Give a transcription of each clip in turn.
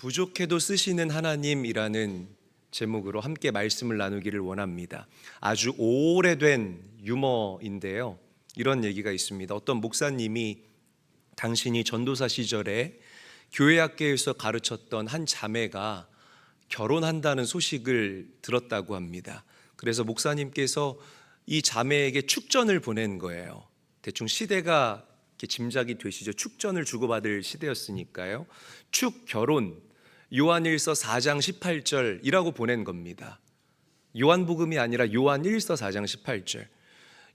부족해도 쓰시는 하나님이라는 제목으로 함께 말씀을 나누기를 원합니다. 아주 오래된 유머인데요. 이런 얘기가 있습니다. 어떤 목사님이 당신이 전도사 시절에 교회 학교에서 가르쳤던 한 자매가 결혼한다는 소식을 들었다고 합니다. 그래서 목사님께서 이 자매에게 축전을 보낸 거예요. 대충 시대가 이렇게 짐작이 되시죠. 축전을 주고받을 시대였으니까요. 축 결혼 요한일서 4장 18절이라고 보낸 겁니다. 요한복음이 아니라 요한일서 4장 18절.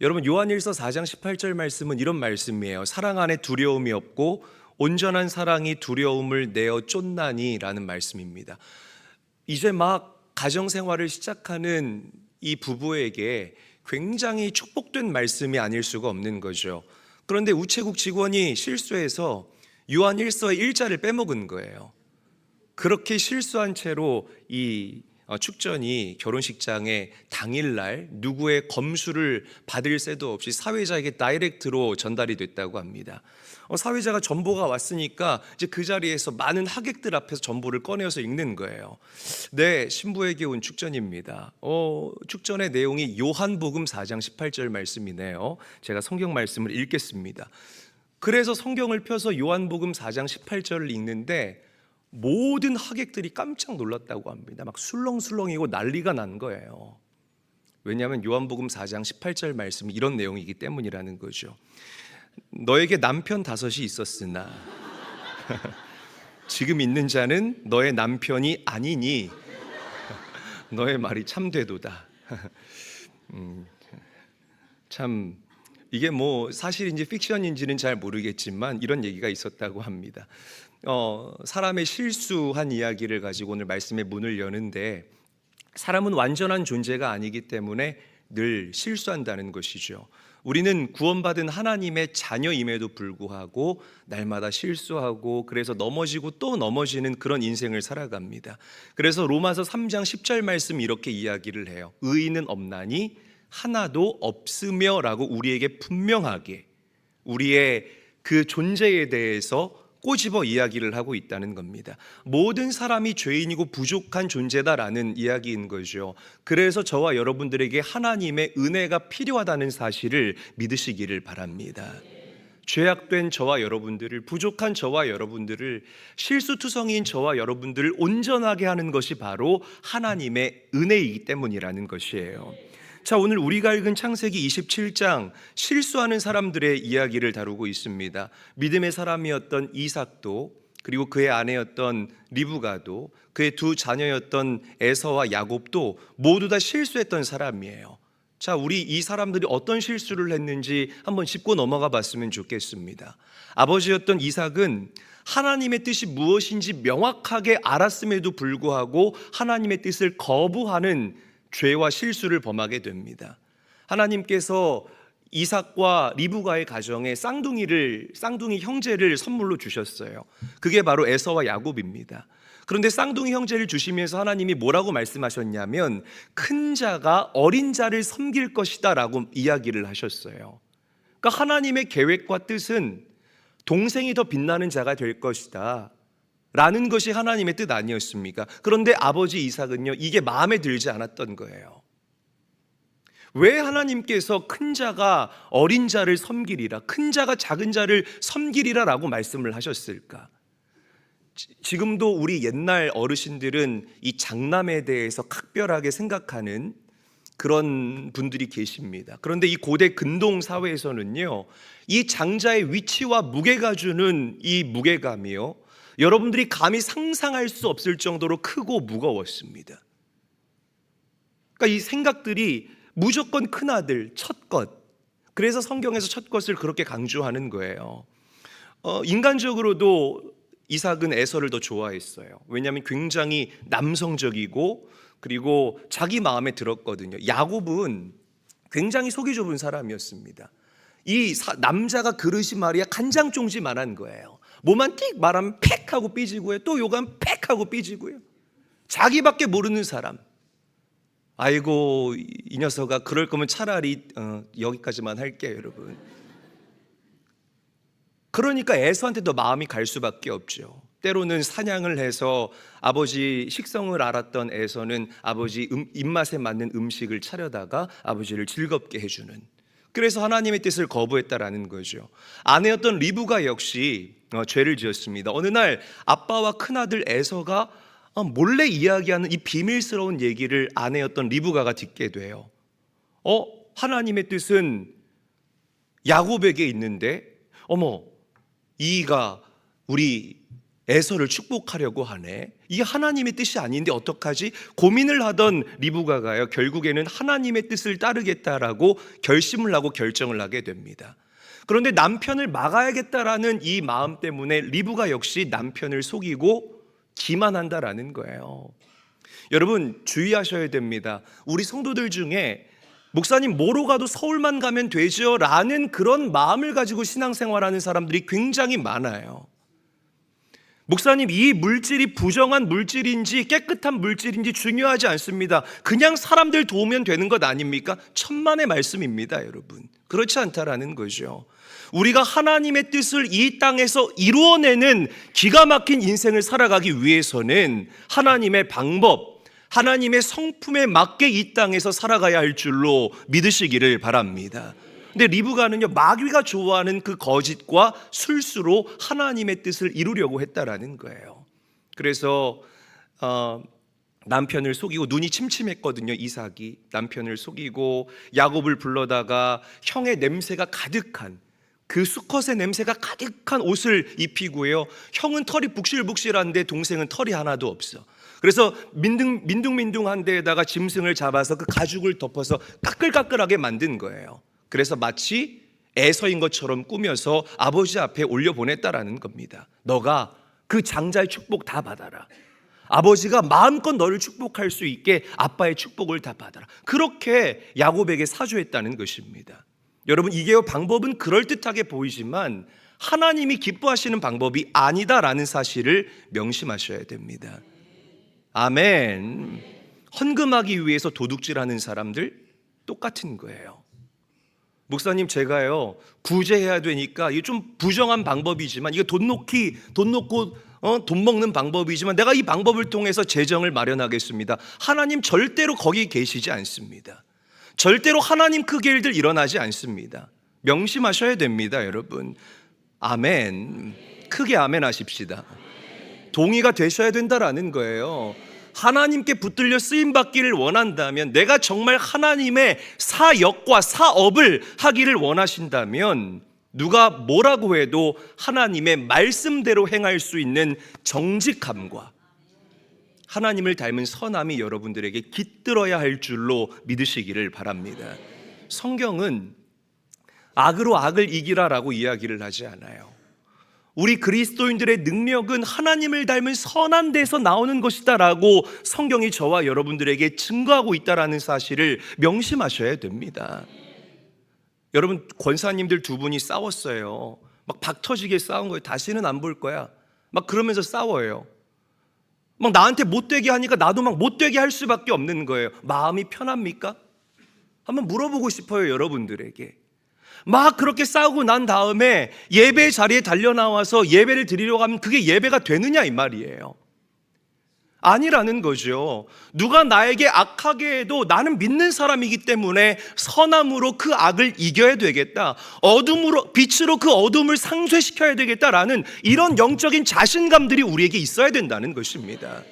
여러분, 요한일서 4장 18절 말씀은 이런 말씀이에요. 사랑 안에 두려움이 없고 온전한 사랑이 두려움을 내어 쫓나니 라는 말씀입니다. 이제 막 가정생활을 시작하는 이 부부에게 굉장히 축복된 말씀이 아닐 수가 없는 거죠. 그런데 우체국 직원이 실수해서 요한일서의 1자를 빼먹은 거예요. 그렇게 실수한 채로 이 축전이 결혼식장에 당일날 누구의 검수를 받을 새도 없이 사회자에게 다이렉트로 전달이 됐다고 합니다. 사회자가 전보가 왔으니까 이제 그 자리에서 많은 하객들 앞에서 전보를 꺼내어서 읽는 거예요. 네, 신부에게 온 축전입니다. 축전의 내용이 요한복음 4장 18절 말씀이네요. 제가 성경 말씀을 읽겠습니다. 그래서 성경을 펴서 요한복음 4장 18절을 읽는데 모든 하객들이 깜짝 놀랐다고 합니다. 막 술렁술렁이고 난리가 난 거예요. 왜냐하면 요한복음 4장 18절 말씀이 이런 내용이기 때문이라는 거죠. 너에게 남편 5이 있었으나 지금 있는 자는 너의 남편이 아니니 너의 말이 참되도다. 참 이게 뭐 사실인지 픽션인지는 잘 모르겠지만 이런 얘기가 있었다고 합니다. 사람의 실수한 이야기를 가지고 오늘 말씀의 문을 여는데, 사람은 완전한 존재가 아니기 때문에 늘 실수한다는 것이죠. 우리는 구원받은 하나님의 자녀임에도 불구하고 날마다 실수하고, 그래서 넘어지고 또 넘어지는 그런 인생을 살아갑니다. 그래서 로마서 3장 10절 말씀 이렇게 이야기를 해요. 의인은 없나니 하나도 없으며 라고 우리에게 분명하게 우리의 그 존재에 대해서 꼬집어 이야기를 하고 있다는 겁니다. 모든 사람이 죄인이고 부족한 존재다라는 이야기인 거죠. 그래서 저와 여러분들에게 하나님의 은혜가 필요하다는 사실을 믿으시기를 바랍니다. 죄악된 저와 여러분들을, 부족한 저와 여러분들을, 실수투성이인 저와 여러분들을 온전하게 하는 것이 바로 하나님의 은혜이기 때문이라는 것이에요. 자, 오늘 우리가 읽은 창세기 27장 실수하는 사람들의 이야기를 다루고 있습니다. 믿음의 사람이었던 이삭도, 그리고 그의 아내였던 리브가도, 그의 두 자녀였던 에서와 야곱도 모두 다 실수했던 사람이에요. 자, 우리 이 사람들이 어떤 실수를 했는지 한번 짚고 넘어가 봤으면 좋겠습니다. 아버지였던 이삭은 하나님의 뜻이 무엇인지 명확하게 알았음에도 불구하고 하나님의 뜻을 거부하는 죄와 실수를 범하게 됩니다. 하나님께서 이삭과 리브가의 가정에 쌍둥이 형제를 선물로 주셨어요. 그게 바로 에서와 야곱입니다. 그런데 쌍둥이 형제를 주시면서 하나님이 뭐라고 말씀하셨냐면 큰 자가 어린 자를 섬길 것이다 라고 이야기를 하셨어요. 그러니까 하나님의 계획과 뜻은 동생이 더 빛나는 자가 될 것이다 라는 것이 하나님의 뜻 아니었습니까? 그런데 아버지 이삭은요, 이게 마음에 들지 않았던 거예요. 왜 하나님께서 큰 자가 어린 자를 섬기리라, 큰 자가 작은 자를 섬기리라 라고 말씀을 하셨을까? 지금도 우리 옛날 어르신들은 이 장남에 대해서 각별하게 생각하는 그런 분들이 계십니다. 그런데 이 고대 근동 사회에서는요, 이 장자의 위치와 무게가 주는 이 무게감이요, 여러분들이 감히 상상할 수 없을 정도로 크고 무거웠습니다. 그러니까 이 생각들이 무조건 큰아들, 첫것. 그래서 성경에서 첫것을 그렇게 강조하는 거예요. 인간적으로도 이삭은 에서를 더 좋아했어요. 왜냐하면 굉장히 남성적이고 그리고 자기 마음에 들었거든요. 야곱은 굉장히 속이 좁은 사람이었습니다. 이 남자가 그릇이 말이야 간장종지만한 거예요. 뭐만 띡 말하면 팩 하고 삐지고요, 또 요간 팩 하고 삐지고요. 자기밖에 모르는 사람. 아이고, 이 녀석아, 그럴 거면 차라리 여기까지만 할게요, 여러분. 그러니까 에서한테도 마음이 갈 수밖에 없죠. 때로는 사냥을 해서 아버지 식성을 알았던 에서는 아버지 입맛에 맞는 음식을 차려다가 아버지를 즐겁게 해주는, 그래서 하나님의 뜻을 거부했다라는 거죠. 아내였던 리브가 역시 죄를 지었습니다. 어느 날 아빠와 큰아들 에서가 몰래 이야기하는 이 비밀스러운 얘기를 아내였던 리브가가 듣게 돼요. 하나님의 뜻은 야곱에게 있는데 어머, 이가 우리 에서를 축복하려고 하네. 이게 하나님의 뜻이 아닌데 어떡하지? 고민을 하던 리브가가요, 결국에는 하나님의 뜻을 따르겠다라고 결심을 하고 결정을 하게 됩니다. 그런데 남편을 막아야겠다라는 이 마음 때문에 리브가 역시 남편을 속이고 기만한다라는 거예요. 여러분 주의하셔야 됩니다. 우리 성도들 중에 목사님 뭐로 가도 서울만 가면 되죠 라는 그런 마음을 가지고 신앙생활하는 사람들이 굉장히 많아요. 목사님 이 물질이 부정한 물질인지 깨끗한 물질인지 중요하지 않습니다. 그냥 사람들 도우면 되는 것 아닙니까? 천만의 말씀입니다, 여러분. 그렇지 않다라는 거죠. 우리가 하나님의 뜻을 이 땅에서 이루어내는 기가 막힌 인생을 살아가기 위해서는 하나님의 방법, 하나님의 성품에 맞게 이 땅에서 살아가야 할 줄로 믿으시기를 바랍니다. 근데 리브가는요, 마귀가 좋아하는 그 거짓과 술수로 하나님의 뜻을 이루려고 했다라는 거예요. 그래서 남편을 속이고, 눈이 침침했거든요, 이삭이. 남편을 속이고 야곱을 불러다가 형의 냄새가 가득한, 그 수컷의 냄새가 가득한 옷을 입히고요, 형은 털이 북실북실한데 동생은 털이 하나도 없어. 그래서 민둥민둥한 데에다가 짐승을 잡아서 그 가죽을 덮어서 까끌까끌하게 만든 거예요. 그래서 마치 에서인 것처럼 꾸며서 아버지 앞에 올려보냈다라는 겁니다. 너가 그 장자의 축복 다 받아라. 아버지가 마음껏 너를 축복할 수 있게 아빠의 축복을 다 받아라. 그렇게 야곱에게 사주했다는 것입니다. 여러분, 이게 방법은 그럴듯하게 보이지만 하나님이 기뻐하시는 방법이 아니다라는 사실을 명심하셔야 됩니다. 아멘. 헌금하기 위해서 도둑질하는 사람들 똑같은 거예요. 목사님 제가요 구제해야 되니까 이게 좀 부정한 방법이지만, 이게 돈 놓고 돈 먹는 방법이지만 내가 이 방법을 통해서 재정을 마련하겠습니다. 하나님 절대로 거기 계시지 않습니다. 절대로 하나님 그 일들 일어나지 않습니다. 명심하셔야 됩니다, 여러분. 아멘. 크게 아멘 하십시다. 동의가 되셔야 된다라는 거예요. 하나님께 붙들려 쓰임받기를 원한다면, 내가 정말 하나님의 사역과 사업을 하기를 원하신다면 누가 뭐라고 해도 하나님의 말씀대로 행할 수 있는 정직함과 하나님을 닮은 선함이 여러분들에게 깃들어야 할 줄로 믿으시기를 바랍니다. 성경은 악으로 악을 이기라라고 이야기를 하지 않아요. 우리 그리스도인들의 능력은 하나님을 닮은 선한 데서 나오는 것이다라고 성경이 저와 여러분들에게 증거하고 있다라는 사실을 명심하셔야 됩니다. 여러분, 권사님들 두 분이 싸웠어요. 막 박터지게 싸운 거예요. 다시는 안 볼 거야. 막 그러면서 싸워요. 막 나한테 못되게 하니까 나도 막 못되게 할 수밖에 없는 거예요. 마음이 편합니까? 한번 물어보고 싶어요, 여러분들에게. 막 그렇게 싸우고 난 다음에 예배 자리에 달려나와서 예배를 드리려고 하면 그게 예배가 되느냐 이 말이에요. 아니라는 거죠. 누가 나에게 악하게 해도 나는 믿는 사람이기 때문에 선함으로 그 악을 이겨야 되겠다, 어둠으로, 빛으로 그 어둠을 상쇄시켜야 되겠다라는 이런 영적인 자신감들이 우리에게 있어야 된다는 것입니다.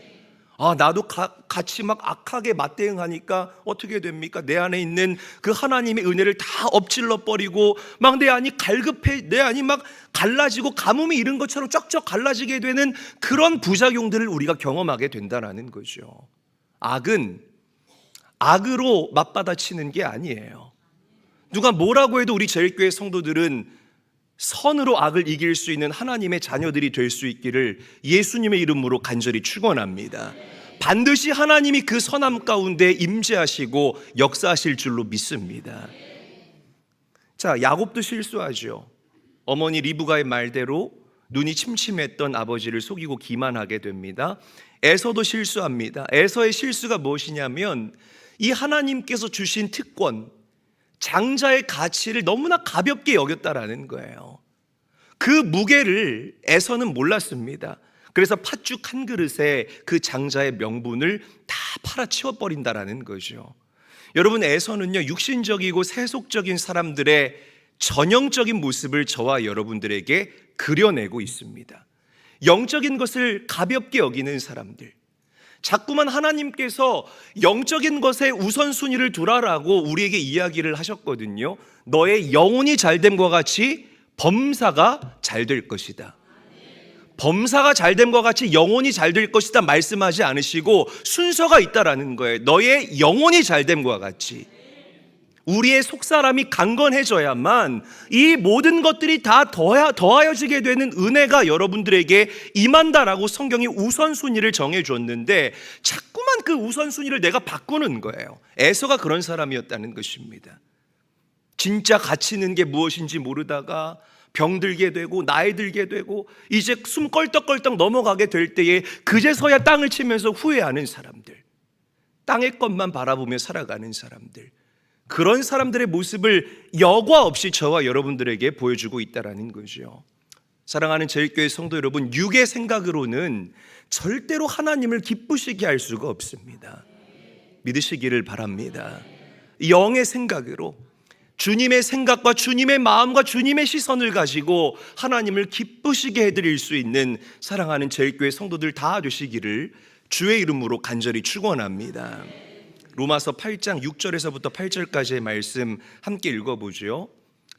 나도 같이 막 악하게 맞대응하니까 어떻게 됩니까? 내 안에 있는 그 하나님의 은혜를 다 엎질러 버리고 막 내 안이 갈급해, 내 안이 막 갈라지고 가뭄이 이른 것처럼 쩍쩍 갈라지게 되는 그런 부작용들을 우리가 경험하게 된다는 거죠. 악은 악으로 맞받아치는 게 아니에요. 누가 뭐라고 해도 우리 제일교회 성도들은 선으로 악을 이길 수 있는 하나님의 자녀들이 될 수 있기를 예수님의 이름으로 간절히 축원합니다. 반드시 하나님이 그 선함 가운데 임재하시고 역사하실 줄로 믿습니다. 자, 야곱도 실수하죠. 어머니 리브가의 말대로 눈이 침침했던 아버지를 속이고 기만하게 됩니다. 에서도 실수합니다. 에서의 실수가 무엇이냐면 이 하나님께서 주신 특권, 장자의 가치를 너무나 가볍게 여겼다라는 거예요. 그 무게를 에서는 몰랐습니다. 그래서 팥죽 한 그릇에 그 장자의 명분을 다 팔아치워버린다라는 거죠. 여러분, 에서는요, 육신적이고 세속적인 사람들의 전형적인 모습을 저와 여러분들에게 그려내고 있습니다. 영적인 것을 가볍게 여기는 사람들, 자꾸만 하나님께서 영적인 것에 우선순위를 두라라고 우리에게 이야기를 하셨거든요. 너의 영혼이 잘됨과 같이 범사가 잘 될 것이다. 범사가 잘됨과 같이 영혼이 잘 될 것이다 말씀하지 않으시고 순서가 있다라는 거예요. 너의 영혼이 잘됨과 같이. 우리의 속사람이 강건해져야만 이 모든 것들이 다 더하여지게 되는 은혜가 여러분들에게 임한다라고 성경이 우선순위를 정해줬는데 자꾸만 그 우선순위를 내가 바꾸는 거예요. 에서가 그런 사람이었다는 것입니다. 진짜 가치 있는 게 무엇인지 모르다가 병들게 되고 나이 들게 되고 이제 숨 껄떡껄떡 넘어가게 될 때에 그제서야 땅을 치면서 후회하는 사람들, 땅의 것만 바라보며 살아가는 사람들, 그런 사람들의 모습을 여과 없이 저와 여러분들에게 보여주고 있다는 거죠. 사랑하는 제일교회 성도 여러분, 육의 생각으로는 절대로 하나님을 기쁘시게 할 수가 없습니다. 믿으시기를 바랍니다. 영의 생각으로 주님의 생각과 주님의 마음과 주님의 시선을 가지고 하나님을 기쁘시게 해드릴 수 있는 사랑하는 제일교회 성도들 다 되시기를 주의 이름으로 간절히 축원합니다. 로마서 8장 6절에서부터 8절까지의 말씀 함께 읽어보죠.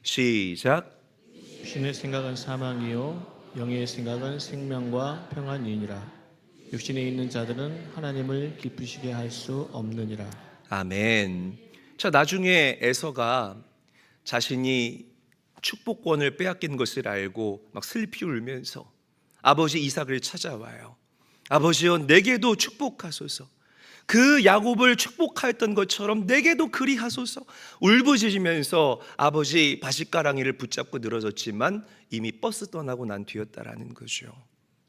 시작. 육신의 생각은 사망이요 영의 생각은 생명과 평안이니라. 육신에 있는 자들은 하나님을 기쁘시게 할 수 없느니라. 아멘. 자, 나중에 에서가 자신이 축복권을 빼앗긴 것을 알고 막 슬피 울면서 아버지 이삭을 찾아와요. 아버지여, 내게도 축복하소서. 그 야곱을 축복하였던 것처럼 내게도 그리하소서. 울부짖으면서 아버지 바짓가랑이를 붙잡고 늘어졌지만 이미 버스 떠나고 난 뒤였다라는 거죠.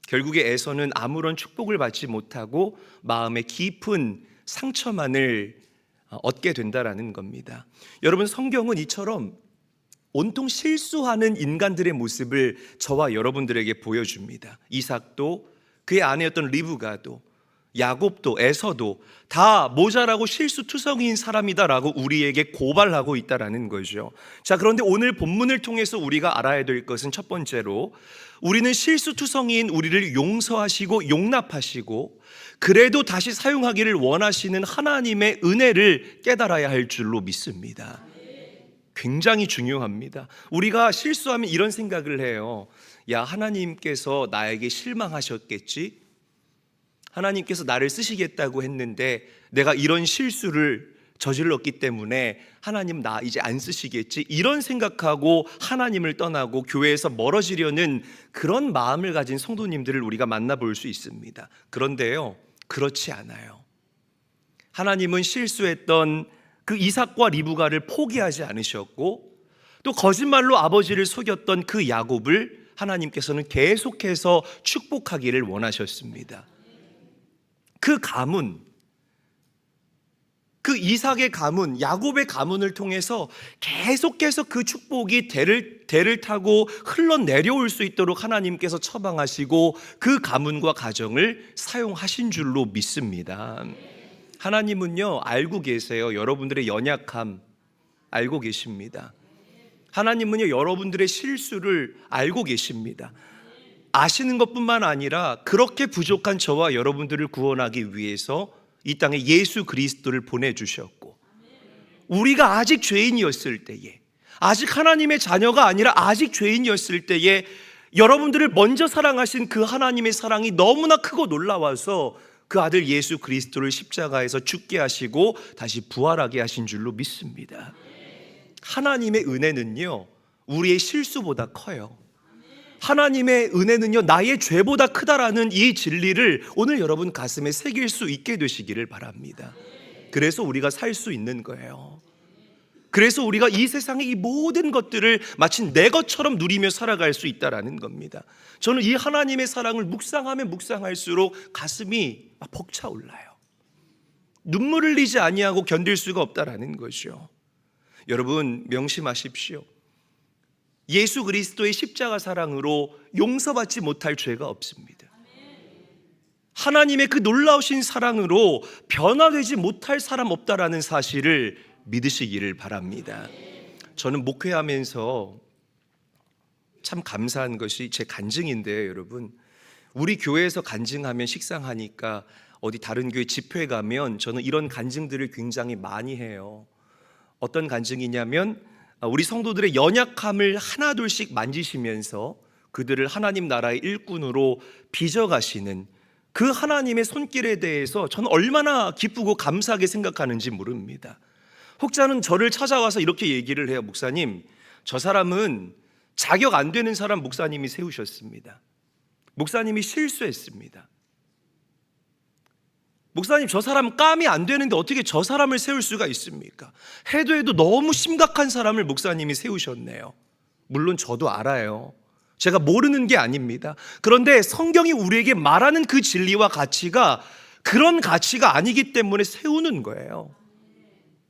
결국에 에서는 아무런 축복을 받지 못하고 마음의 깊은 상처만을 얻게 된다라는 겁니다. 여러분, 성경은 이처럼 온통 실수하는 인간들의 모습을 저와 여러분들에게 보여줍니다. 이삭도, 그의 아내였던 리브가도, 야곱도, 에서도 다 모자라고 실수투성이인 사람이다라고 우리에게 고발하고 있다라는 거죠. 자, 그런데 오늘 본문을 통해서 우리가 알아야 될 것은 첫 번째로 우리는 실수투성이인 우리를 용서하시고 용납하시고 그래도 다시 사용하기를 원하시는 하나님의 은혜를 깨달아야 할 줄로 믿습니다. 굉장히 중요합니다. 우리가 실수하면 이런 생각을 해요. 야, 하나님께서 나에게 실망하셨겠지? 하나님께서 나를 쓰시겠다고 했는데 내가 이런 실수를 저질렀기 때문에 하나님 나 이제 안 쓰시겠지? 이런 생각하고 하나님을 떠나고 교회에서 멀어지려는 그런 마음을 가진 성도님들을 우리가 만나볼 수 있습니다. 그런데요, 그렇지 않아요. 하나님은 실수했던 그 이삭과 리브가를 포기하지 않으셨고 또 거짓말로 아버지를 속였던 그 야곱을 하나님께서는 계속해서 축복하기를 원하셨습니다. 그 가문, 그 이삭의 가문, 야곱의 가문을 통해서 계속해서 그 축복이 대를 타고 흘러내려올 수 있도록 하나님께서 처방하시고 그 가문과 가정을 사용하신 줄로 믿습니다. 하나님은요, 알고 계세요. 여러분들의 연약함 알고 계십니다. 하나님은요, 여러분들의 실수를 알고 계십니다. 아시는 것뿐만 아니라 그렇게 부족한 저와 여러분들을 구원하기 위해서 이 땅에 예수 그리스도를 보내주셨고, 우리가 아직 죄인이었을 때에, 아직 하나님의 자녀가 아니라 아직 죄인이었을 때에 여러분들을 먼저 사랑하신 그 하나님의 사랑이 너무나 크고 놀라워서 그 아들 예수 그리스도를 십자가에서 죽게 하시고 다시 부활하게 하신 줄로 믿습니다. 하나님의 은혜는요, 우리의 실수보다 커요. 하나님의 은혜는요, 나의 죄보다 크다라는 이 진리를 오늘 여러분 가슴에 새길 수 있게 되시기를 바랍니다. 그래서 우리가 살 수 있는 거예요. 그래서 우리가 이 세상의 이 모든 것들을 마치 내 것처럼 누리며 살아갈 수 있다라는 겁니다. 저는 이 하나님의 사랑을 묵상하면 묵상할수록 가슴이 막 벅차올라요. 눈물 흘리지 아니하고 견딜 수가 없다라는 거죠. 여러분 명심하십시오. 예수 그리스도의 십자가 사랑으로 용서받지 못할 죄가 없습니다. 하나님의 그 놀라우신 사랑으로 변화되지 못할 사람 없다라는 사실을 믿으시기를 바랍니다. 저는 목회하면서 참 감사한 것이 제 간증인데요, 여러분. 우리 교회에서 간증하면 식상하니까 어디 다른 교회 집회 가면 저는 이런 간증들을 굉장히 많이 해요. 어떤 간증이냐면 우리 성도들의 연약함을 하나둘씩 만지시면서 그들을 하나님 나라의 일꾼으로 빚어가시는 그 하나님의 손길에 대해서 저는 얼마나 기쁘고 감사하게 생각하는지 모릅니다. 혹자는 저를 찾아와서 이렇게 얘기를 해요. 목사님, 저 사람은 자격 안 되는 사람 목사님이 세우셨습니다. 목사님이 실수했습니다. 목사님, 저 사람 깜이 안 되는데 어떻게 저 사람을 세울 수가 있습니까? 해도 너무 심각한 사람을 목사님이 세우셨네요. 물론 저도 알아요. 제가 모르는 게 아닙니다. 그런데 성경이 우리에게 말하는 그 진리와 가치가 그런 가치가 아니기 때문에 세우는 거예요.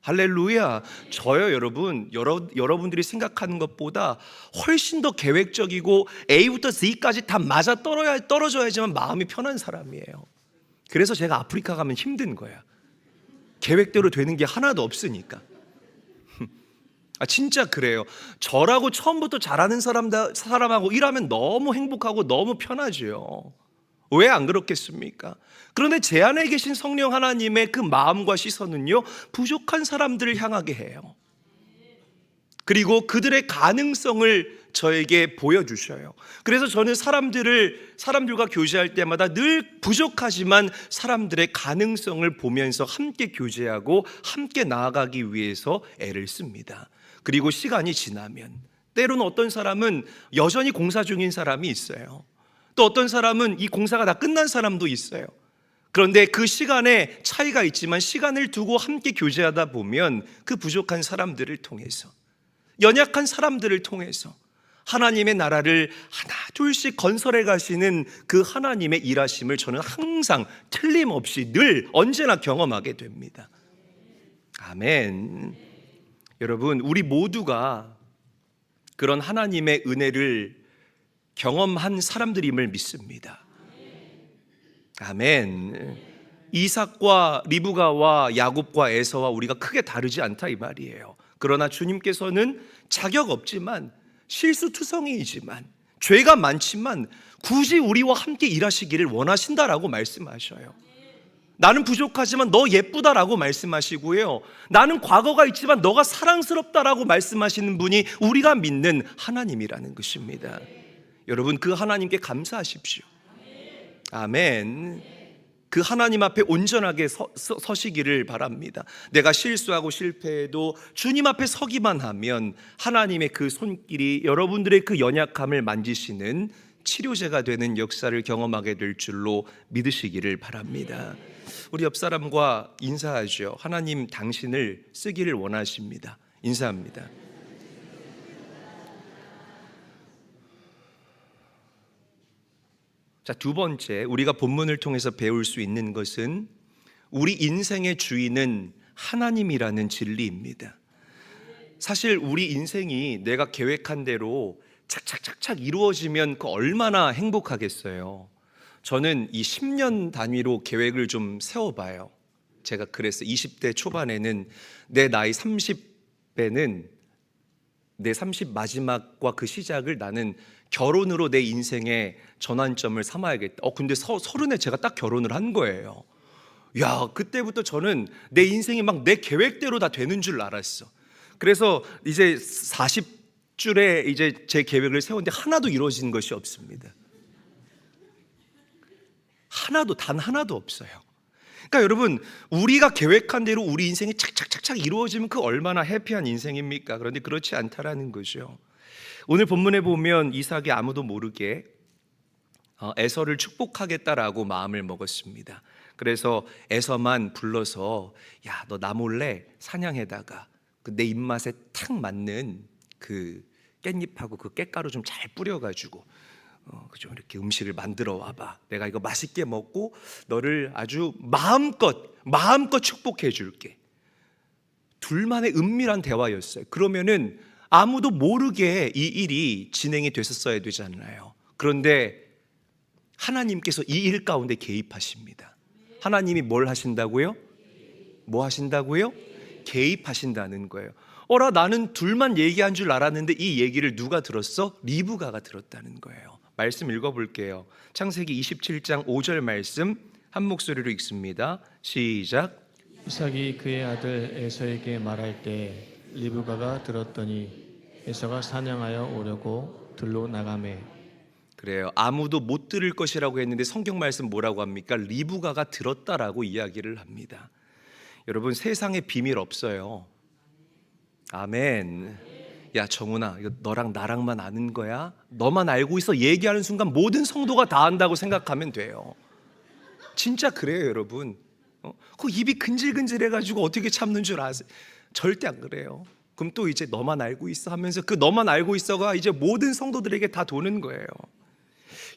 할렐루야. 저요, 여러분들이 생각하는 것보다 훨씬 더 계획적이고 A부터 Z까지 다 맞아 떨어져야지만 마음이 편한 사람이에요. 그래서 제가 아프리카 가면 힘든 거야. 계획대로 되는 게 하나도 없으니까. 진짜 그래요. 저라고 처음부터 잘하는 사람하고 일하면 너무 행복하고 너무 편하죠. 왜 안 그렇겠습니까? 그런데 제 안에 계신 성령 하나님의 그 마음과 시선은요, 부족한 사람들을 향하게 해요. 그리고 그들의 가능성을 저에게 보여주셔요. 그래서 저는 사람들과 교제할 때마다 늘 부족하지만 사람들의 가능성을 보면서 함께 교제하고 함께 나아가기 위해서 애를 씁니다. 그리고 시간이 지나면 때로는 어떤 사람은 여전히 공사 중인 사람이 있어요. 또 어떤 사람은 이 공사가 다 끝난 사람도 있어요. 그런데 그 시간에 차이가 있지만 시간을 두고 함께 교제하다 보면 그 부족한 사람들을 통해서, 연약한 사람들을 통해서 하나님의 나라를 하나 둘씩 건설해 가시는 그 하나님의 일하심을 저는 항상 틀림없이 늘 언제나 경험하게 됩니다. 아멘. 여러분, 우리 모두가 그런 하나님의 은혜를 경험한 사람들임을 믿습니다. 아멘. 이삭과 리브가와 야곱과 에서와 우리가 크게 다르지 않다 이 말이에요. 그러나 주님께서는 자격 없지만, 실수투성이이지만, 죄가 많지만 굳이 우리와 함께 일하시기를 원하신다라고 말씀하셔요. 나는 부족하지만 너 예쁘다라고 말씀하시고요, 나는 과거가 있지만 너가 사랑스럽다라고 말씀하시는 분이 우리가 믿는 하나님이라는 것입니다. 여러분, 그 하나님께 감사하십시오. 아멘. 그 하나님 앞에 온전하게 서시기를 바랍니다. 내가 실수하고 실패해도 주님 앞에 서기만 하면 하나님의 그 손길이 여러분들의 그 연약함을 만지시는 치료제가 되는 역사를 경험하게 될 줄로 믿으시기를 바랍니다. 우리 옆 사람과 인사하죠. 하나님 당신을 쓰기를 원하십니다. 인사합니다. 자, 두 번째, 우리가 본문을 통해서 배울 수 있는 것은 우리 인생의 주인은 하나님이라는 진리입니다. 사실 우리 인생이 내가 계획한 대로 착착착착 이루어지면 그 얼마나 행복하겠어요. 저는 이 10년 단위로 계획을 좀 세워봐요. 제가 그랬어요. 20대 초반에는 내 나이 30배는 내 30 마지막과 그 시작을 나는 결혼으로 내 인생의 전환점을 삼아야겠다. 근데 서른에 제가 딱 결혼을 한 거예요. 야, 그때부터 저는 내 인생이 막 내 계획대로 다 되는 줄 알았어. 그래서 이제 40줄에 이제 제 계획을 세웠는데 하나도 이루어진 것이 없습니다. 단 하나도 없어요. 그러니까 여러분, 우리가 계획한 대로 우리 인생이 착착착착 이루어지면 그 얼마나 해피한 인생입니까? 그런데 그렇지 않다라는 거죠. 오늘 본문에 보면 이삭이 아무도 모르게 에서를 축복하겠다라고 마음을 먹었습니다. 그래서 에서만 불러서, 야, 너 나 몰래 사냥에다가 내 입맛에 탁 맞는 그 깻잎하고 그 깻가루 좀 잘 뿌려가지고 좀 이렇게 음식을 만들어 와봐. 내가 이거 맛있게 먹고 너를 아주 마음껏 축복해 줄게. 둘만의 은밀한 대화였어요. 그러면은 아무도 모르게 이 일이 진행이 됐었어야 되잖아요. 그런데 하나님께서 이 일 가운데 개입하십니다. 하나님이 뭘 하신다고요? 뭐 하신다고요? 개입하신다는 거예요. 어라, 나는 둘만 얘기한 줄 알았는데 이 얘기를 누가 들었어? 리브가가 들었다는 거예요. 말씀 읽어볼게요. 창세기 27장 5절 말씀 한 목소리로 읽습니다. 시작. 이삭이 그의 아들 에서에게 말할 때 리브가가 들었더니 에서가 사냥하여 오려고 들로 나가매. 그래요. 아무도 못 들을 것이라고 했는데 성경 말씀 뭐라고 합니까? 리브가가 들었다라고 이야기를 합니다. 여러분, 세상에 비밀 없어요. 아멘. 야 정훈아, 이거 너랑 나랑만 아는 거야? 너만 알고 있어. 얘기하는 순간 모든 성도가 다 안다고 생각하면 돼요. 진짜 그래요, 여러분. 그 입이 근질근질해가지고 어떻게 참는 줄 아세요? 절대 안 그래요. 그럼 또 이제 너만 알고 있어 하면서 그 너만 알고 있어가 이제 모든 성도들에게 다 도는 거예요.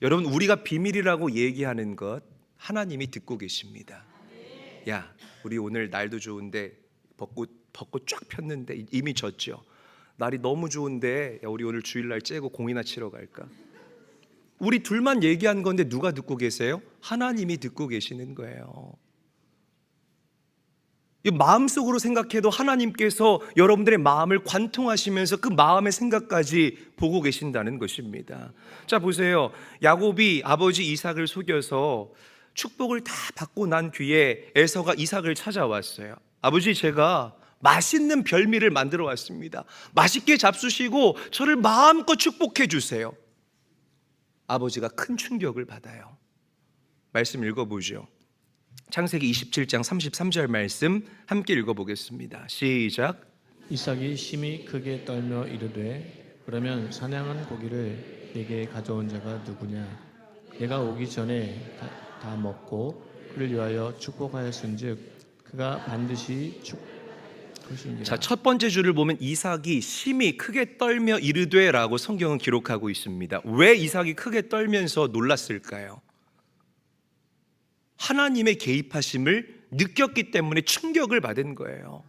여러분, 우리가 비밀이라고 얘기하는 것 하나님이 듣고 계십니다. 야, 우리 오늘 날도 좋은데 벚꽃 쫙 폈는데 이미 졌죠. 날이 너무 좋은데 야, 우리 오늘 주일날 째고 공이나 치러 갈까? 우리 둘만 얘기한 건데 누가 듣고 계세요? 하나님이 듣고 계시는 거예요. 마음속으로 생각해도 하나님께서 여러분들의 마음을 관통하시면서 그 마음의 생각까지 보고 계신다는 것입니다. 자, 보세요. 야곱이 아버지 이삭을 속여서 축복을 다 받고 난 뒤에 에서가 이삭을 찾아왔어요. 아버지, 제가 맛있는 별미를 만들어 왔습니다. 맛있게 잡수시고 저를 마음껏 축복해 주세요. 아버지가 큰 충격을 받아요. 말씀 읽어보죠. 창세기 27장 33절 말씀 함께 읽어보겠습니다. 시작. 이삭이 심히 크게 떨며 이르되 그러면 사냥한 고기를 내게 가져온 자가 누구냐? 내가 오기 전에 다 먹고 그를 위하여 축복하였은즉 그가 반드시 것이니라. 자, 첫 번째 줄을 보면 이삭이 심히 크게 떨며 이르되라고 성경은 기록하고 있습니다. 왜 이삭이 크게 떨면서 놀랐을까요? 하나님의 개입하심을 느꼈기 때문에 충격을 받은 거예요.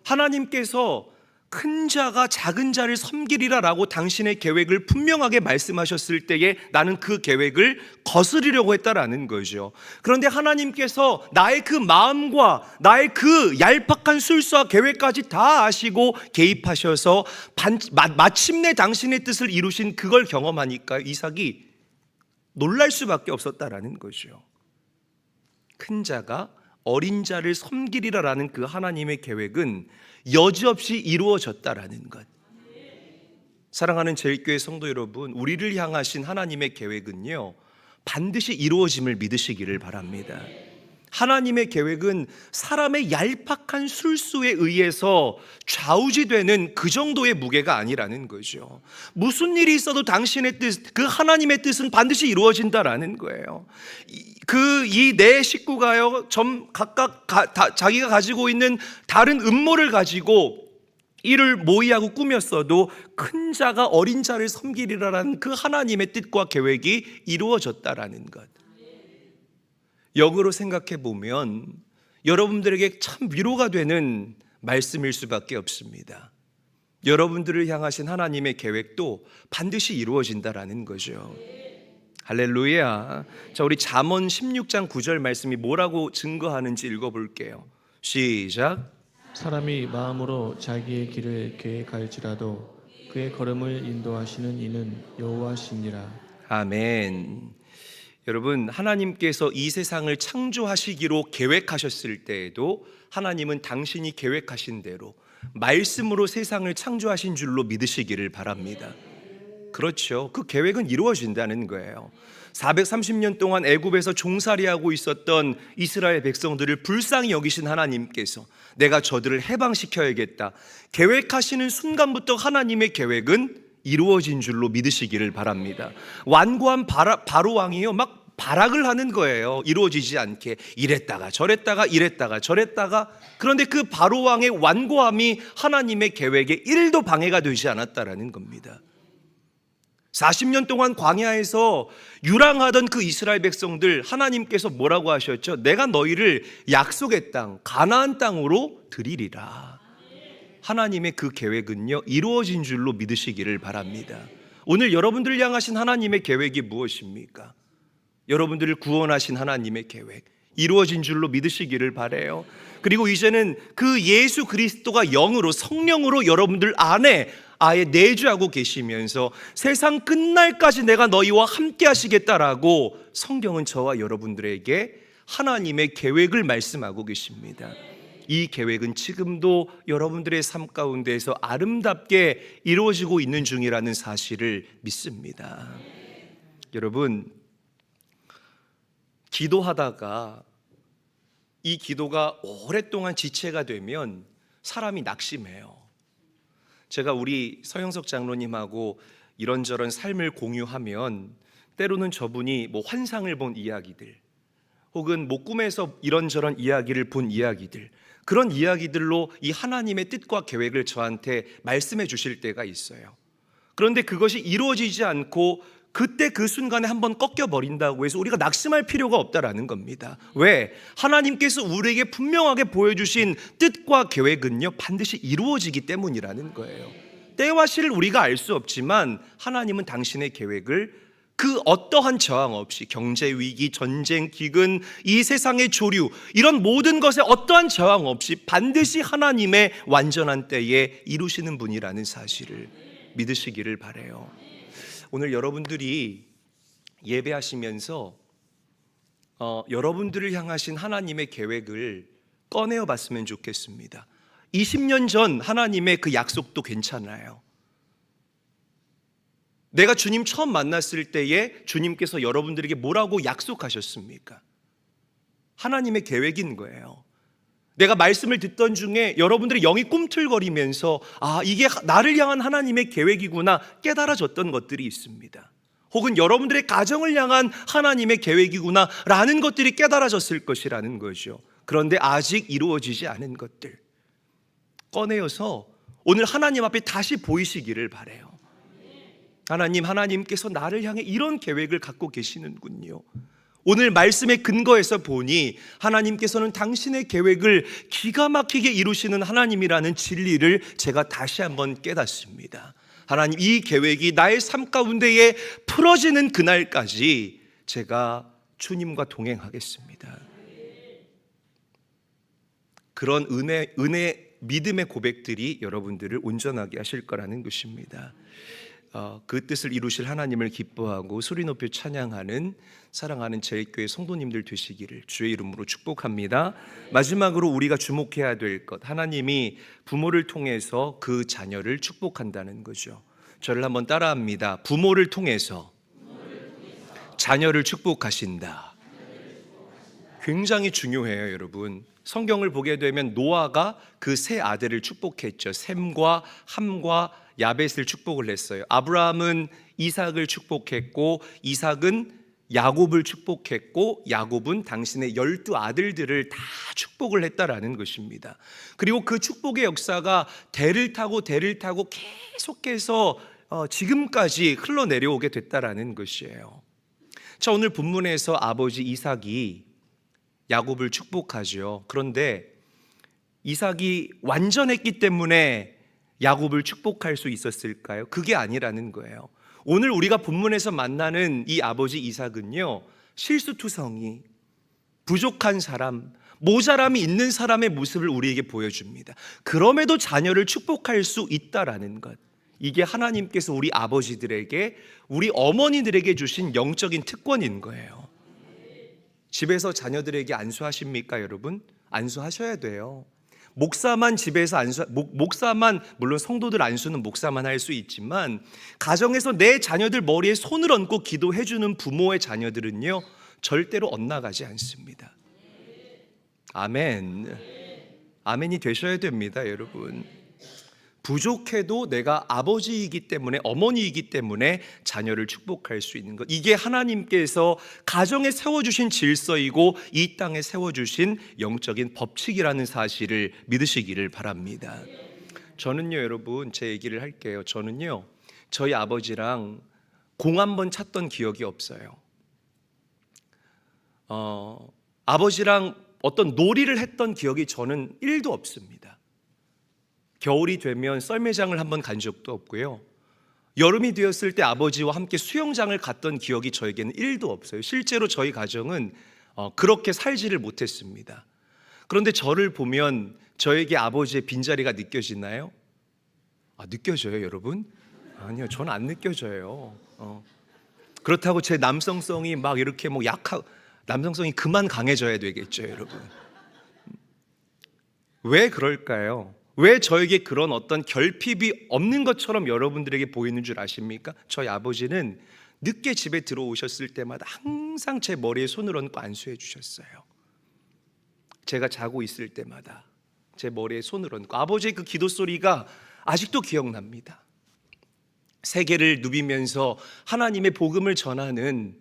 하나님께서 큰 자가 작은 자를 섬기리라라고 당신의 계획을 분명하게 말씀하셨을 때에 나는 그 계획을 거스르려고 했다라는 거죠. 그런데 하나님께서 나의 그 마음과 나의 그 얄팍한 술수와 계획까지 다 아시고 개입하셔서 마침내 당신의 뜻을 이루신 그걸 경험하니까 이삭이 놀랄 수밖에 없었다라는 거죠. 큰 자가 어린 자를 섬기리라라는 그 하나님의 계획은 여지없이 이루어졌다라는 것. 사랑하는 제일교회 성도 여러분, 우리를 향하신 하나님의 계획은요 반드시 이루어짐을 믿으시기를 바랍니다. 하나님의 계획은 사람의 얄팍한 술수에 의해서 좌우지되는 그 정도의 무게가 아니라는 거죠. 무슨 일이 있어도 당신의 뜻, 그 하나님의 뜻은 반드시 이루어진다라는 거예요. 이 네 식구가요, 각각 자기가 가지고 있는 다른 음모를 가지고 이를 모의하고 꾸몄어도 큰 자가 어린 자를 섬기리라는 그 하나님의 뜻과 계획이 이루어졌다라는 것. 역으로 생각해 보면 여러분들에게 참 위로가 되는 말씀일 수밖에 없습니다. 여러분들을 향하신 하나님의 계획도 반드시 이루어진다라는 거죠. 할렐루야. 자, 우리 잠언 16장 9절 말씀이 뭐라고 증거하는지 읽어볼게요. 시작. 사람이 마음으로 자기의 길을 계획할지라도 그의 걸음을 인도하시는 이는 여호와시니라. 아멘. 여러분, 하나님께서 이 세상을 창조하시기로 계획하셨을 때에도 하나님은 당신이 계획하신 대로 말씀으로 세상을 창조하신 줄로 믿으시기를 바랍니다. 그렇죠. 그 계획은 이루어진다는 거예요. 430년 동안 애굽에서 종살이하고 있었던 이스라엘 백성들을 불쌍히 여기신 하나님께서 내가 저들을 해방시켜야겠다 계획하시는 순간부터 하나님의 계획은 이루어진 줄로 믿으시기를 바랍니다. 완고한 바로 왕이요 막 발악을 하는 거예요. 이루어지지 않게 이랬다가 저랬다가 이랬다가 저랬다가. 그런데 그 바로 왕의 완고함이 하나님의 계획에 1도 방해가 되지 않았다라는 겁니다. 40년 동안 광야에서 유랑하던 그 이스라엘 백성들, 하나님께서 뭐라고 하셨죠? 내가 너희를 약속의 땅 가나안 땅으로 드리리라. 하나님의 그 계획은요 이루어진 줄로 믿으시기를 바랍니다. 오늘 여러분들을 향하신 하나님의 계획이 무엇입니까? 여러분들을 구원하신 하나님의 계획 이루어진 줄로 믿으시기를 바라요. 그리고 이제는 그 예수 그리스도가 영으로 성령으로 여러분들 안에 아예 내주하고 계시면서 세상 끝날까지 내가 너희와 함께 하시겠다라고 성경은 저와 여러분들에게 하나님의 계획을 말씀하고 계십니다. 이 계획은 지금도 여러분들의 삶 가운데에서 아름답게 이루어지고 있는 중이라는 사실을 믿습니다. 여러분, 기도하다가 이 기도가 오랫동안 지체가 되면 사람이 낙심해요. 제가 우리 서영석 장로님하고 이런저런 삶을 공유하면 때로는 저분이 뭐 환상을 본 이야기들 혹은 뭐 꿈에서 이런저런 이야기를 본 이야기들, 그런 이야기들로 이 하나님의 뜻과 계획을 저한테 말씀해 주실 때가 있어요. 그런데 그것이 이루어지지 않고 그때 그 순간에 한번 꺾여버린다고 해서 우리가 낙심할 필요가 없다라는 겁니다. 왜? 하나님께서 우리에게 분명하게 보여주신 뜻과 계획은요 반드시 이루어지기 때문이라는 거예요. 때와 시를 우리가 알 수 없지만 하나님은 당신의 계획을 그 어떠한 저항 없이 경제 위기, 전쟁, 기근, 이 세상의 조류 이런 모든 것에 어떠한 저항 없이 반드시 하나님의 완전한 때에 이루시는 분이라는 사실을 믿으시기를 바라요. 오늘 여러분들이 예배하시면서 여러분들을 향하신 하나님의 계획을 꺼내어 봤으면 좋겠습니다. 20년 전 하나님의 그 약속도 괜찮아요. 내가 주님 처음 만났을 때에 주님께서 여러분들에게 뭐라고 약속하셨습니까? 하나님의 계획인 거예요. 내가 말씀을 듣던 중에 여러분들의 영이 꿈틀거리면서 이게 나를 향한 하나님의 계획이구나 깨달아졌던 것들이 있습니다. 혹은 여러분들의 가정을 향한 하나님의 계획이구나 라는 것들이 깨달아졌을 것이라는 거죠. 그런데 아직 이루어지지 않은 것들 꺼내어서 오늘 하나님 앞에 다시 보이시기를 바라요. 하나님께서 나를 향해 이런 계획을 갖고 계시는군요. 오늘 말씀의 근거에서 보니 하나님께서는 당신의 계획을 기가 막히게 이루시는 하나님이라는 진리를 제가 다시 한번 깨닫습니다. 하나님, 이 계획이 나의 삶 가운데에 풀어지는 그날까지 제가 주님과 동행하겠습니다. 그런 믿음의 고백들이 여러분들을 온전하게 하실 거라는 것입니다. 그 뜻을 이루실 하나님을 기뻐하고 소리 높여 찬양하는 사랑하는 제일교회 성도님들 되시기를 주의 이름으로 축복합니다. 마지막으로 우리가 주목해야 될 것, 하나님이 부모를 통해서 그 자녀를 축복한다는 거죠. 저를 한번 따라합니다. 부모를 통해서 자녀를 축복하신다. 굉장히 중요해요, 여러분. 성경을 보게 되면 노아가 그 세 아들을 축복했죠. 셈과 함과 야벳을 축복을 했어요. 아브라함은 이삭을 축복했고, 이삭은 야곱을 축복했고, 야곱은 당신의 12 아들들을 다 축복을 했다라는 것입니다. 그리고 그 축복의 역사가 대를 타고 계속해서 지금까지 흘러내려오게 됐다라는 것이에요. 자, 오늘 본문에서 아버지 이삭이 야곱을 축복하죠. 그런데 이삭이 완전했기 때문에 야곱을 축복할 수 있었을까요? 그게 아니라는 거예요. 오늘 우리가 본문에서 만나는 이 아버지 이삭은요, 실수투성이, 부족한 사람, 모자람이 있는 사람의 모습을 우리에게 보여줍니다. 그럼에도 자녀를 축복할 수 있다라는 것, 이게 하나님께서 우리 아버지들에게, 우리 어머니들에게 주신 영적인 특권인 거예요. 집에서 자녀들에게 안수하십니까, 여러분? 안수하셔야 돼요. 목사만 집에서 목사만, 물론 성도들 안수는 목사만 할 수 있지만 가정에서 내 자녀들 머리에 손을 얹고 기도해 주는 부모의 자녀들은요 절대로 엇나가지 않습니다. 아멘. 아멘이 되셔야 됩니다, 여러분. 부족해도 내가 아버지이기 때문에, 어머니이기 때문에 자녀를 축복할 수 있는 것, 이게 하나님께서 가정에 세워주신 질서이고 이 땅에 세워주신 영적인 법칙이라는 사실을 믿으시기를 바랍니다. 저는요, 여러분, 제 얘기를 할게요. 저는요, 저희 아버지랑 공 한 번 찼던 기억이 없어요. 아버지랑 어떤 놀이를 했던 기억이 저는 1도 없습니다. 겨울이 되면 썰매장을 한번 간 적도 없고요. 여름이 되었을 때 아버지와 함께 수영장을 갔던 기억이 저에게는 1도 없어요. 실제로 저희 가정은 그렇게 살지를 못했습니다. 그런데 저를 보면 저에게 아버지의 빈자리가 느껴지나요? 느껴져요, 여러분? 아니요, 저는 안 느껴져요. 그렇다고 제 남성성이 막 이렇게 뭐 남성성이 그만 강해져야 되겠죠, 여러분? 왜 그럴까요? 왜 저에게 그런 어떤 결핍이 없는 것처럼 여러분들에게 보이는 줄 아십니까? 저희 아버지는 늦게 집에 들어오셨을 때마다 항상 제 머리에 손을 얹고 안수해 주셨어요. 제가 자고 있을 때마다 제 머리에 손을 얹고, 아버지의 그 기도 소리가 아직도 기억납니다. 세계를 누비면서 하나님의 복음을 전하는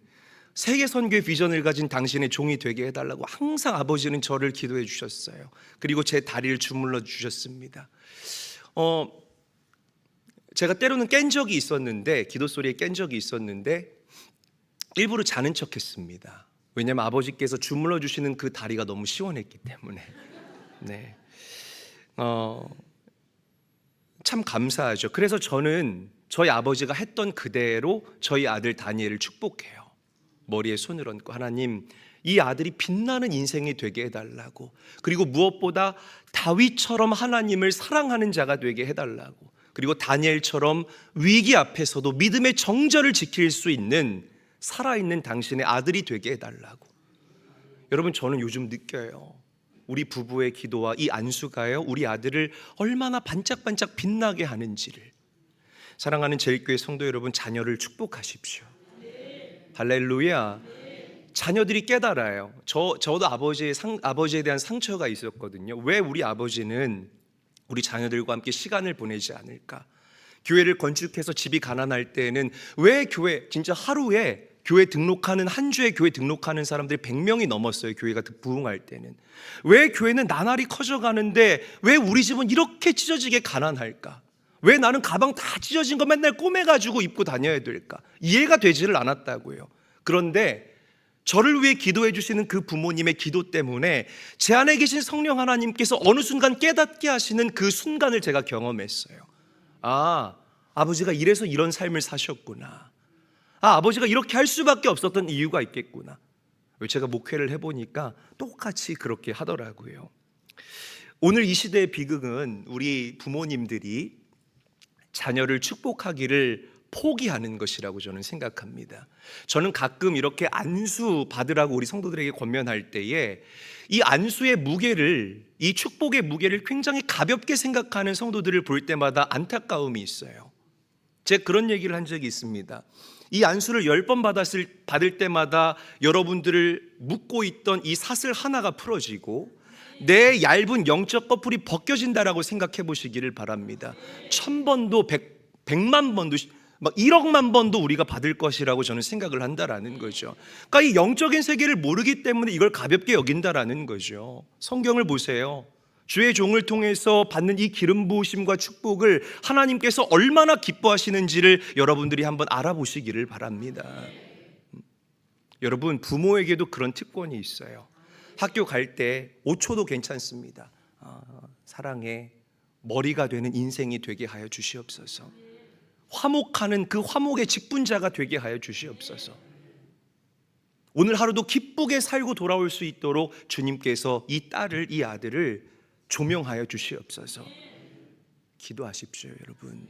세계 선교의 비전을 가진 당신의 종이 되게 해달라고 항상 아버지는 저를 기도해 주셨어요. 그리고 제 다리를 주물러 주셨습니다. 제가 때로는 깬 적이 있었는데, 기도 소리에 깬 적이 있었는데 일부러 자는 척했습니다. 왜냐하면 아버지께서 주물러 주시는 그 다리가 너무 시원했기 때문에. 네. 참 감사하죠. 그래서 저는 저희 아버지가 했던 그대로 저희 아들 다니엘을 축복해요. 머리에 손을 얹고, 하나님, 이 아들이 빛나는 인생이 되게 해달라고, 그리고 무엇보다 다윗처럼 하나님을 사랑하는 자가 되게 해달라고, 그리고 다니엘처럼 위기 앞에서도 믿음의 정절을 지킬 수 있는 살아있는 당신의 아들이 되게 해달라고. 여러분, 저는 요즘 느껴요. 우리 부부의 기도와 이 안수가요, 우리 아들을 얼마나 반짝반짝 빛나게 하는지를. 사랑하는 제일교회 성도 여러분, 자녀를 축복하십시오. 할렐루야. 자녀들이 깨달아요. 저도 아버지에 대한 상처가 있었거든요. 왜 우리 아버지는 우리 자녀들과 함께 시간을 보내지 않을까? 교회를 건축해서 집이 가난할 때는 왜 진짜 하루에 교회 등록하는, 한 주에 교회 등록하는 사람들이 100명이 넘었어요. 교회가 부흥할 때는. 왜 교회는 나날이 커져가는데 왜 우리 집은 이렇게 찢어지게 가난할까? 왜 나는 가방 다 찢어진 거 맨날 꼬매가지고 입고 다녀야 될까? 이해가 되지를 않았다고요. 그런데 저를 위해 기도해 주시는 그 부모님의 기도 때문에 제 안에 계신 성령 하나님께서 어느 순간 깨닫게 하시는 그 순간을 제가 경험했어요. 아버지가 이래서 이런 삶을 사셨구나. 아버지가 이렇게 할 수밖에 없었던 이유가 있겠구나. 제가 목회를 해보니까 똑같이 그렇게 하더라고요. 오늘 이 시대의 비극은 우리 부모님들이 자녀를 축복하기를 포기하는 것이라고 저는 생각합니다. 저는 가끔 이렇게 안수 받으라고 우리 성도들에게 권면할 때에 이 안수의 무게를, 이 축복의 무게를 굉장히 가볍게 생각하는 성도들을 볼 때마다 안타까움이 있어요. 제가 그런 얘기를 한 적이 있습니다. 이 안수를 10번 받을 때마다 여러분들을 묶고 있던 이 사슬 하나가 풀어지고 내 얇은 영적 커플이 벗겨진다라고 생각해 보시기를 바랍니다. 1000번도 100만 번도 막 1억만 번도 우리가 받을 것이라고 저는 생각을 한다라는 거죠. 그러니까 이 영적인 세계를 모르기 때문에 이걸 가볍게 여긴다라는 거죠. 성경을 보세요. 주의 종을 통해서 받는 이 기름 부으심과 축복을 하나님께서 얼마나 기뻐하시는지를 여러분들이 한번 알아보시기를 바랍니다. 여러분, 부모에게도 그런 특권이 있어요. 학교 갈 때 5초도 괜찮습니다. 사랑해, 머리가 되는 인생이 되게 하여 주시옵소서. 화목하는 그 화목의 직분자가 되게 하여 주시옵소서. 오늘 하루도 기쁘게 살고 돌아올 수 있도록 주님께서 이 딸을, 이 아들을 조명하여 주시옵소서. 기도하십시오, 여러분.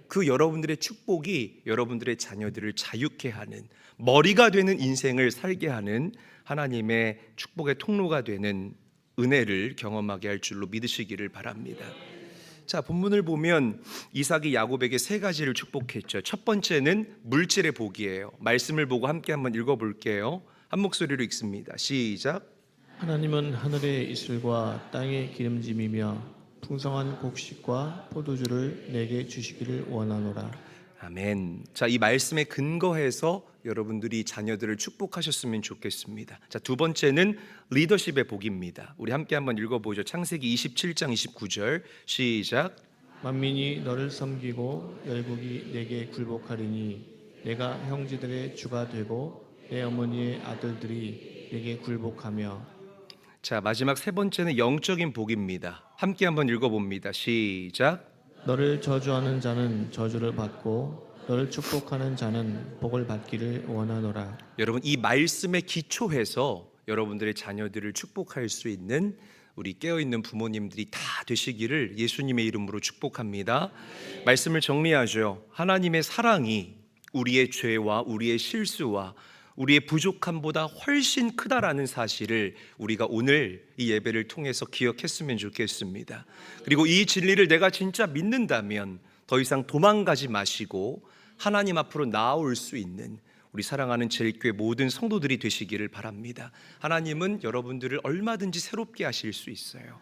그 여러분들의 축복이 여러분들의 자녀들을 자유케 하는, 머리가 되는 인생을 살게 하는 하나님의 축복의 통로가 되는 은혜를 경험하게 할 줄로 믿으시기를 바랍니다. 자, 본문을 보면 이삭이 야곱에게 3가지를 축복했죠. 첫 번째는 물질의 복이에요. 말씀을 보고 함께 한번 읽어볼게요. 한 목소리로 읽습니다. 시작. 하나님은 하늘의 이슬과 땅의 기름짐이며 풍성한 곡식과 포도주를 내게 주시기를 원하노라. 아멘. 자, 이 말씀에 근거해서 여러분들이 자녀들을 축복하셨으면 좋겠습니다. 자, 두 번째는 리더십의 복입니다. 우리 함께 한번 읽어보죠. 창세기 27장 29절 시작. 만민이 너를 섬기고 열국이 내게 굴복하리니 내가 형제들의 주가 되고 내 어머니의 아들들이 내게 굴복하며. 자, 마지막 3번째는 영적인 복입니다. 함께 한번 읽어봅니다. 시작. 너를 저주하는 자는 저주를 받고 너를 축복하는 자는 복을 받기를 원하노라. 여러분, 이 말씀에 기초해서 여러분들의 자녀들을 축복할 수 있는 우리 깨어있는 부모님들이 다 되시기를 예수님의 이름으로 축복합니다. 말씀을 정리하죠. 하나님의 사랑이 우리의 죄와 우리의 실수와 우리의 부족함보다 훨씬 크다라는 사실을 우리가 오늘 이 예배를 통해서 기억했으면 좋겠습니다. 그리고 이 진리를 내가 진짜 믿는다면 더 이상 도망가지 마시고 하나님 앞으로 나아올 수 있는 우리 사랑하는 제일교회 모든 성도들이 되시기를 바랍니다. 하나님은 여러분들을 얼마든지 새롭게 하실 수 있어요.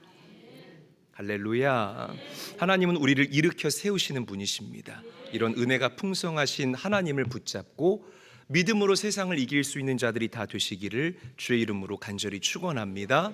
할렐루야. 하나님은 우리를 일으켜 세우시는 분이십니다. 이런 은혜가 풍성하신 하나님을 붙잡고 믿음으로 세상을 이길 수 있는 자들이 다 되시기를 주의 이름으로 간절히 축원합니다.